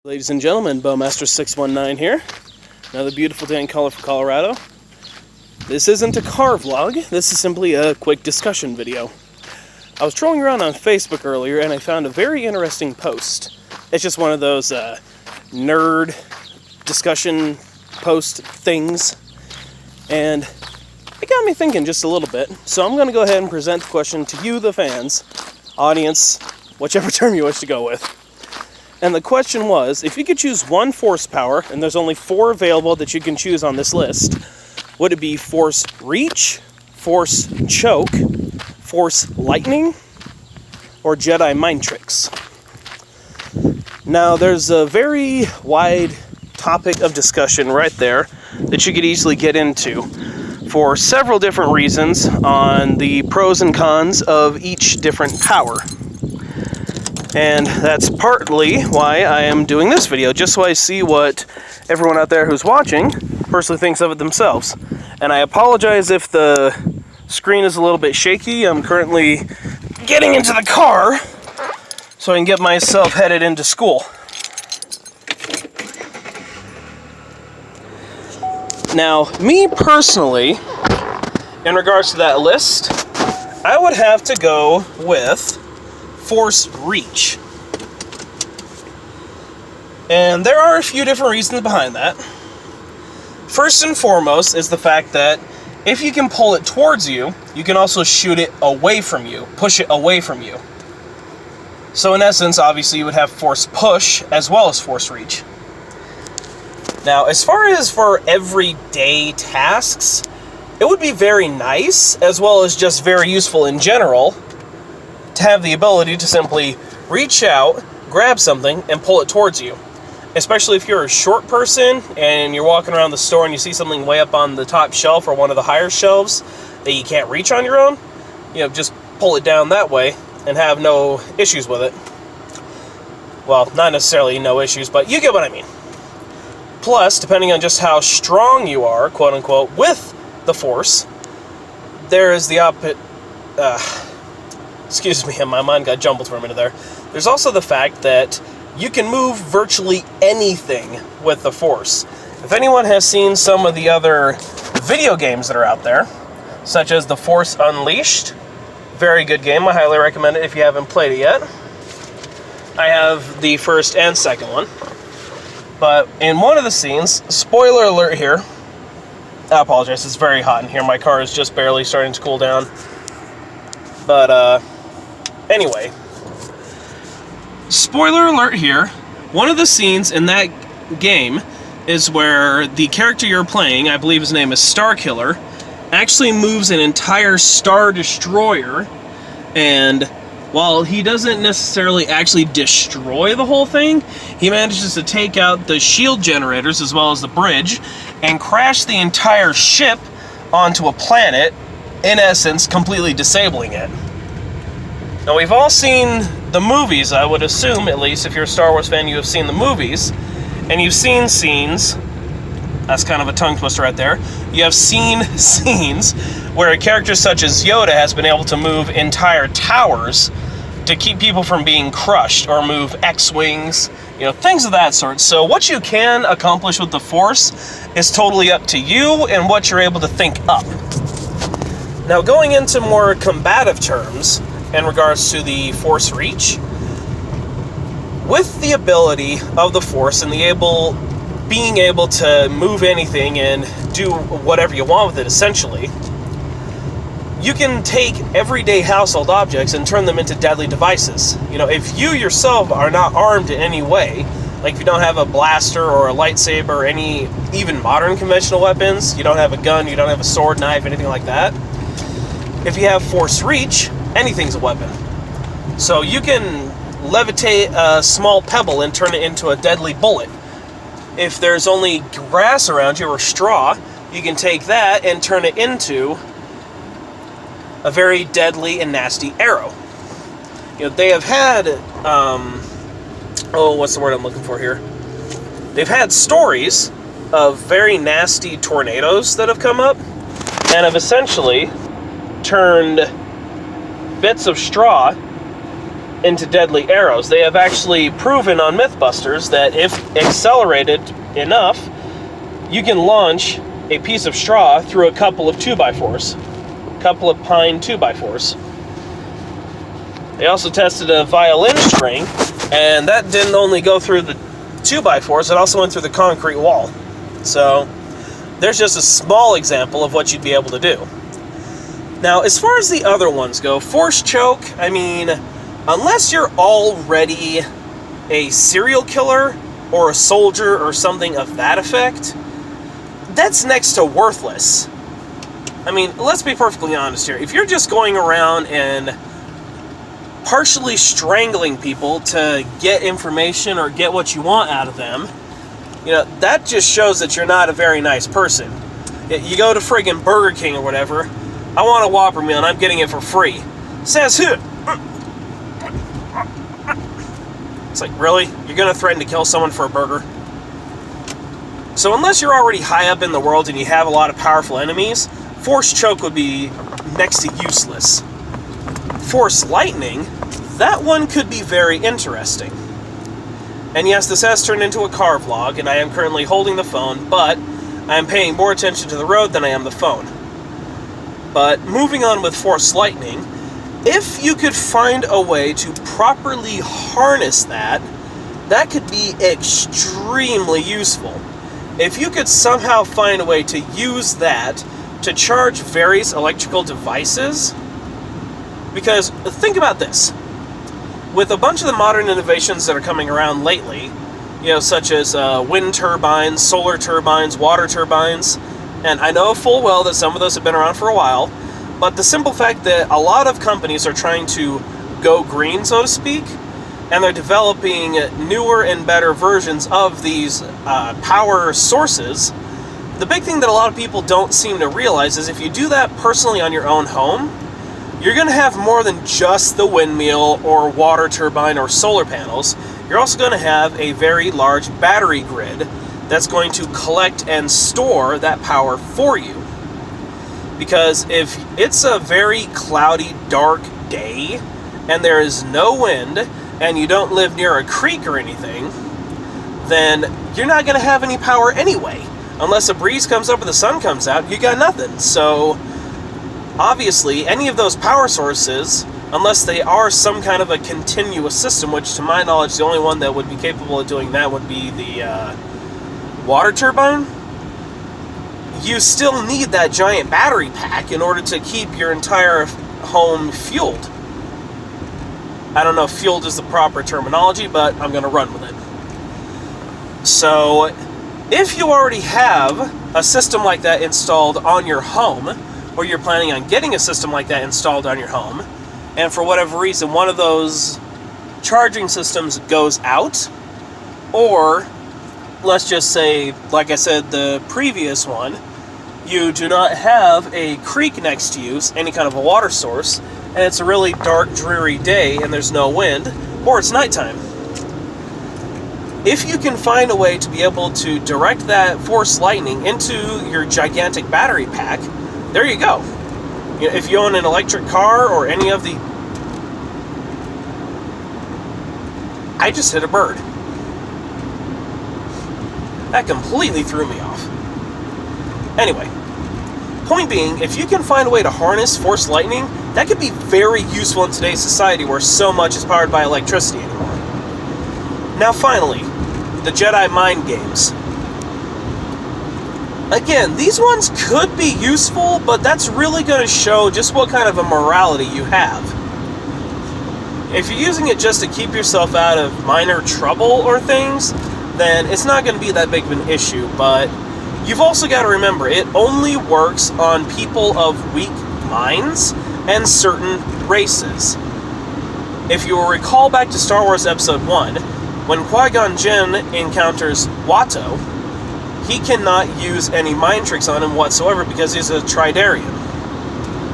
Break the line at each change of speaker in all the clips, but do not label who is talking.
Ladies and gentlemen, Bowmaster619 here. Another beautiful day in colorful Colorado. This isn't a car vlog, this is simply a quick discussion video. I was trolling around on Facebook earlier and I found a very interesting post. It's just one of those nerd discussion post things. And it got me thinking just a little bit. So I'm going to go ahead and present the question to you, the fans, audience, whichever term you wish to go with. And the question was, if you could choose one force power, and there's only 4 available that you can choose on this list, would it be Force Reach, Force Choke, Force Lightning, or Jedi Mind Tricks? Now, there's a very wide topic of discussion right there that you could easily get into for several different reasons on the pros and cons of each different power. And that's partly why I am doing this video, just so I see what everyone out there who's watching personally thinks of it themselves. And I apologize if the screen is a little bit shaky. I'm currently getting into the car so I can get myself headed into school. Now, me personally, in regards to that list, I would have to go with Force Reach. And there are a few different reasons behind that. First and foremost is the fact that if you can pull it towards you, you can also shoot it away from you, push it away from you. So in essence, obviously you would have Force Push as well as Force Reach. Now, as far as for everyday tasks, it would be very nice, as well as just very useful in general, to have the ability to simply reach out, grab something, and pull it towards you. Especially if you're a short person and you're walking around the store and you see something way up on the top shelf or one of the higher shelves that you can't reach on your own, just pull it down that way and have no issues with it. Well, not necessarily no issues, but you get what I mean. Plus, depending on just how strong you are, quote unquote, with the Force, there is the opposite. Excuse me, my mind got jumbled for a minute there. There's also the fact that you can move virtually anything with the Force. If anyone has seen some of the other video games that are out there, such as The Force Unleashed, very good game, I highly recommend it if you haven't played it yet. I have the first and second one. But in one of the scenes, spoiler alert here, I apologize, it's very hot in here, my car is just barely starting to cool down. But, anyway, spoiler alert here, one of the scenes in that game is where the character you're playing, I believe his name is Starkiller, actually moves an entire Star Destroyer, and while he doesn't necessarily actually destroy the whole thing, he manages to take out the shield generators as well as the bridge, and crash the entire ship onto a planet, in essence, completely disabling it. Now, we've all seen the movies, I would assume, at least, if you're a Star Wars fan, you have seen the movies, and you've seen scenes, that's kind of a tongue twister right there, you have seen scenes where a character such as Yoda has been able to move entire towers to keep people from being crushed, or move X-Wings, things of that sort. So what you can accomplish with the Force is totally up to you and what you're able to think up. Now, going into more combative terms, in regards to the Force Reach, with the ability of the Force and being able to move anything and do whatever you want with it, essentially, you can take everyday household objects and turn them into deadly devices. If you yourself are not armed in any way, like if you don't have a blaster or a lightsaber or any even modern conventional weapons, you don't have a gun, you don't have a sword, knife, anything like that, if you have Force Reach, anything's a weapon. So you can levitate a small pebble and turn it into a deadly bullet. If there's only grass around you or straw, you can take that and turn it into a very deadly and nasty arrow. They have had, what's the word I'm looking for here? They've had stories of very nasty tornadoes that have come up and have essentially turned bits of straw into deadly arrows. They have actually proven on Mythbusters that if accelerated enough, you can launch a piece of straw through a couple of 2x4s, a couple of pine 2x4s. They also tested a violin string, and that didn't only go through the 2x4s, it also went through the concrete wall. So there's just a small example of what you'd be able to do. Now, as far as the other ones go, force choke, I mean, unless you're already a serial killer or a soldier or something of that effect, that's next to worthless. I mean, let's be perfectly honest here. If you're just going around and partially strangling people to get information or get what you want out of them, you know, that just shows that you're not a very nice person. You go to friggin' Burger King or whatever, I want a Whopper meal and I'm getting it for free. Says who? It's like, really? You're gonna threaten to kill someone for a burger? So unless you're already high up in the world and you have a lot of powerful enemies, force choke would be next to useless. Force lightning, that one could be very interesting. And yes, this has turned into a car vlog, and I am currently holding the phone, but I am paying more attention to the road than I am the phone. But moving on with force lightning, if you could find a way to properly harness that, that could be extremely useful. If you could somehow find a way to use that to charge various electrical devices, because think about this. With a bunch of the modern innovations that are coming around lately, you know, such as wind turbines, solar turbines, water turbines, and I know full well that some of those have been around for a while, but the simple fact that a lot of companies are trying to go green, so to speak, and they're developing newer and better versions of these power sources, the big thing that a lot of people don't seem to realize is if you do that personally on your own home, you're going to have more than just the windmill or water turbine or solar panels. You're also going to have a very large battery grid that's going to collect and store that power for you. Because if it's a very cloudy, dark day, and there is no wind, and you don't live near a creek or anything, then you're not going to have any power anyway. Unless a breeze comes up or the sun comes out, you got nothing. So, obviously, any of those power sources, unless they are some kind of a continuous system, which to my knowledge, the only one that would be capable of doing that would be the water turbine, you still need that giant battery pack in order to keep your entire home fueled. I don't know if fueled is the proper terminology, but I'm going to run with it. So, if you already have a system like that installed on your home, or you're planning on getting a system like that installed on your home, and for whatever reason one of those charging systems goes out, or let's just say, like I said, the previous one, you do not have a creek next to you, any kind of a water source, and it's a really dark, dreary day and there's no wind, or it's nighttime. If you can find a way to be able to direct that force lightning into your gigantic battery pack, there you go. You know, if you own an electric car or any of the... I just hit a bird. That completely threw me off. Anyway, point being, if you can find a way to harness force lightning, that could be very useful in today's society where so much is powered by electricity anymore. Now finally, the Jedi mind games. Again, these ones could be useful, but that's really going to show just what kind of a morality you have. If you're using it just to keep yourself out of minor trouble or things, then it's not going to be that big of an issue, but you've also got to remember, it only works on people of weak minds and certain races. If you will recall back to Star Wars Episode 1, when Qui-Gon Jinn encounters Watto, he cannot use any mind tricks on him whatsoever because he's a Tridarian.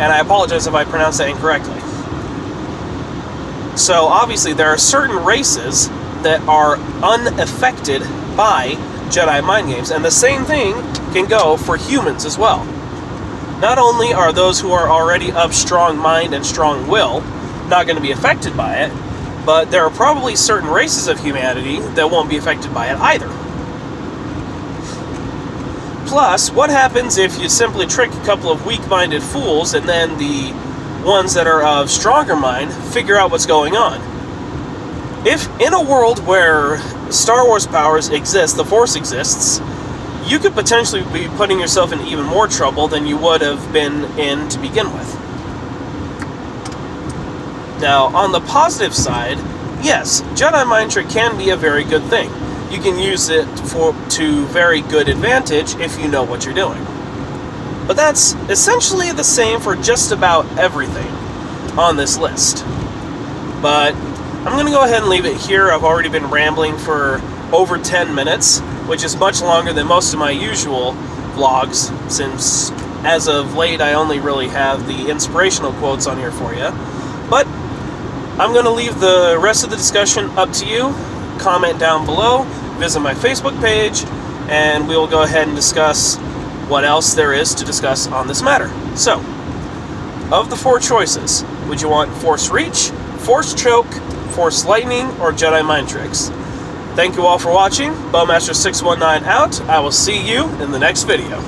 And I apologize if I pronounced that incorrectly. So obviously there are certain races that are unaffected by Jedi mind games, and the same thing can go for humans as well. Not only are those who are already of strong mind and strong will not going to be affected by it, but there are probably certain races of humanity that won't be affected by it either. Plus, what happens if you simply trick a couple of weak-minded fools and then the ones that are of stronger mind figure out what's going on? If in a world where Star Wars powers exist, the Force exists, you could potentially be putting yourself in even more trouble than you would have been in to begin with. Now, on the positive side, yes, Jedi Mind Trick can be a very good thing. You can use it to very good advantage if you know what you're doing. But that's essentially the same for just about everything on this list. But I'm going to go ahead and leave it here. I've already been rambling for over 10 minutes, which is much longer than most of my usual vlogs, since as of late I only really have the inspirational quotes on here for you. But I'm going to leave the rest of the discussion up to you. Comment down below, visit my Facebook page, and we'll go ahead and discuss what else there is to discuss on this matter. So, of the 4 choices, would you want Force Reach, Force Choke, Force Lightning, or Jedi Mind Tricks? Thank you all for watching. Bowmaster619 out. I will see you in the next video.